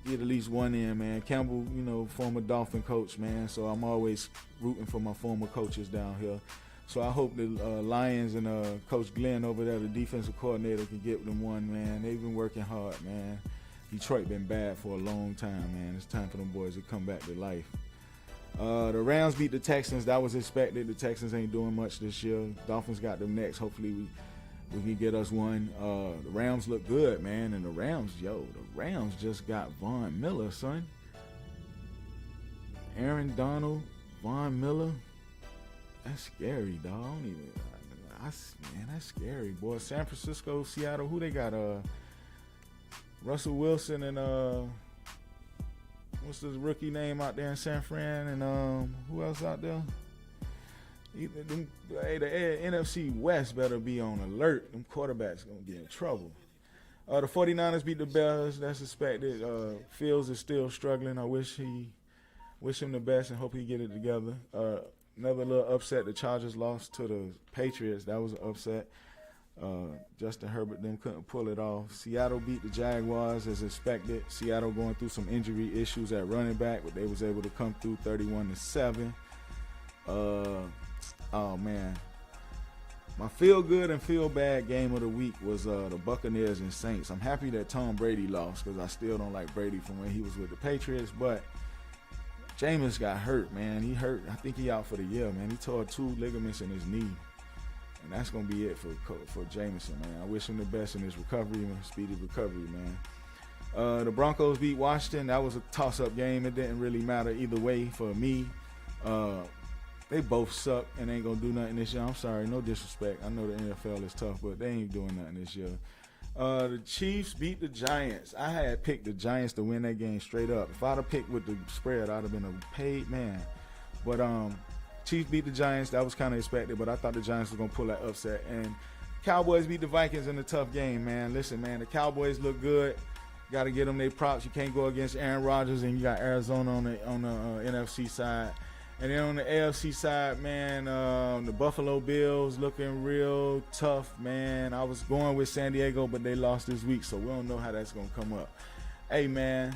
get at least one in, man. Campbell, you know, former Dolphin coach, man. So I'm always rooting for my former coaches down here. So I hope the Lions and Coach Glenn over there, the defensive coordinator, can get them one, man. They've been working hard, man. Detroit been bad for a long time, man. It's time for them boys to come back to life. The Rams beat the Texans. That was expected. The Texans ain't doing much this year. Dolphins got them next. Hopefully we can get us one. The Rams look good, man. And the Rams just got Von Miller, son. Aaron Donald, Von Miller. That's scary, dog. Man, that's scary, boy. San Francisco, Seattle, who they got? Russell Wilson and what's the rookie name out there in San Fran, and who else out there? The NFC West better be on alert. Them quarterbacks gonna get in trouble. The 49ers beat the Bears. That's expected. Fields is still struggling. I wish him the best and hope he get it together. Another little upset. The Chargers lost to the Patriots. That was an upset. Justin Herbert them couldn't pull it off. Seattle beat the Jaguars as expected. Seattle going through some injury issues at running back, but they was able to come through 31-7. Oh man, my feel good and feel bad game of the week was the Buccaneers and Saints. I'm happy that Tom Brady lost because I still don't like Brady from when he was with the Patriots, but Jameis got hurt, man. He hurt. I think he out for the year, man. He tore 2 ligaments in his knee. And that's going to be it for Jameson, man. I wish him the best in his recovery, speedy recovery, man. The Broncos beat Washington. That was a toss-up game. It didn't really matter either way for me. They both suck and ain't going to do nothing this year. I'm sorry, no disrespect. I know the NFL is tough, but they ain't doing nothing this year. The Chiefs beat the Giants. I had picked the Giants to win that game straight up. If I'd have picked with the spread, I'd have been a paid man. But Chiefs beat the Giants. That was kind of expected, but I thought the Giants were going to pull that upset. And Cowboys beat the Vikings in a tough game, man. Listen, man, the Cowboys look good. Got to get them their props. You can't go against Aaron Rodgers, and you got Arizona on the NFC side. And then on the AFC side, man, the Buffalo Bills looking real tough, man. I was going with San Diego, but they lost this week, so we don't know how that's going to come up. Hey, man,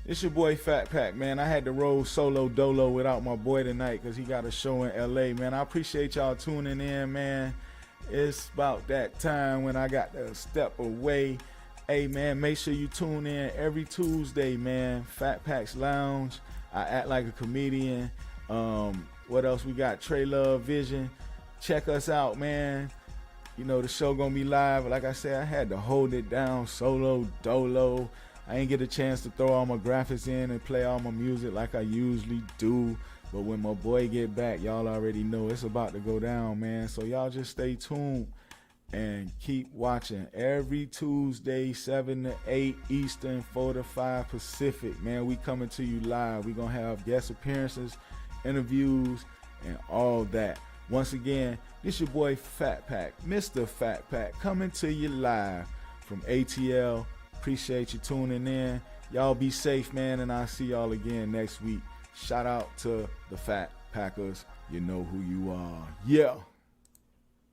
it's your boy Fat Pack, man. I had to roll solo dolo without my boy tonight because he got a show in L.A., man. I appreciate y'all tuning in, man. It's about that time when I got to step away. Hey, man, make sure you tune in every Tuesday, man. Fat Pack's Lounge. I act like a comedian. What else we got? Trey Love Vision. Check us out, man. You know, the show gonna be live. Like I said, I had to hold it down solo, dolo. I ain't get a chance to throw all my graphics in and play all my music like I usually do. But when my boy get back, y'all already know it's about to go down, man. So y'all just stay tuned and keep watching. Every Tuesday, 7 to 8 Eastern, 4 to 5 Pacific, man, we coming to you live. We gonna have guest appearances, interviews, and all that. Once again, this your boy Fat Pack, Mr. Fat Pack, coming to you live from ATL. Appreciate you tuning in. Y'all be safe, man, and I'll see y'all again next week. Shout out to the Fat Packers. You know who you are. Yeah.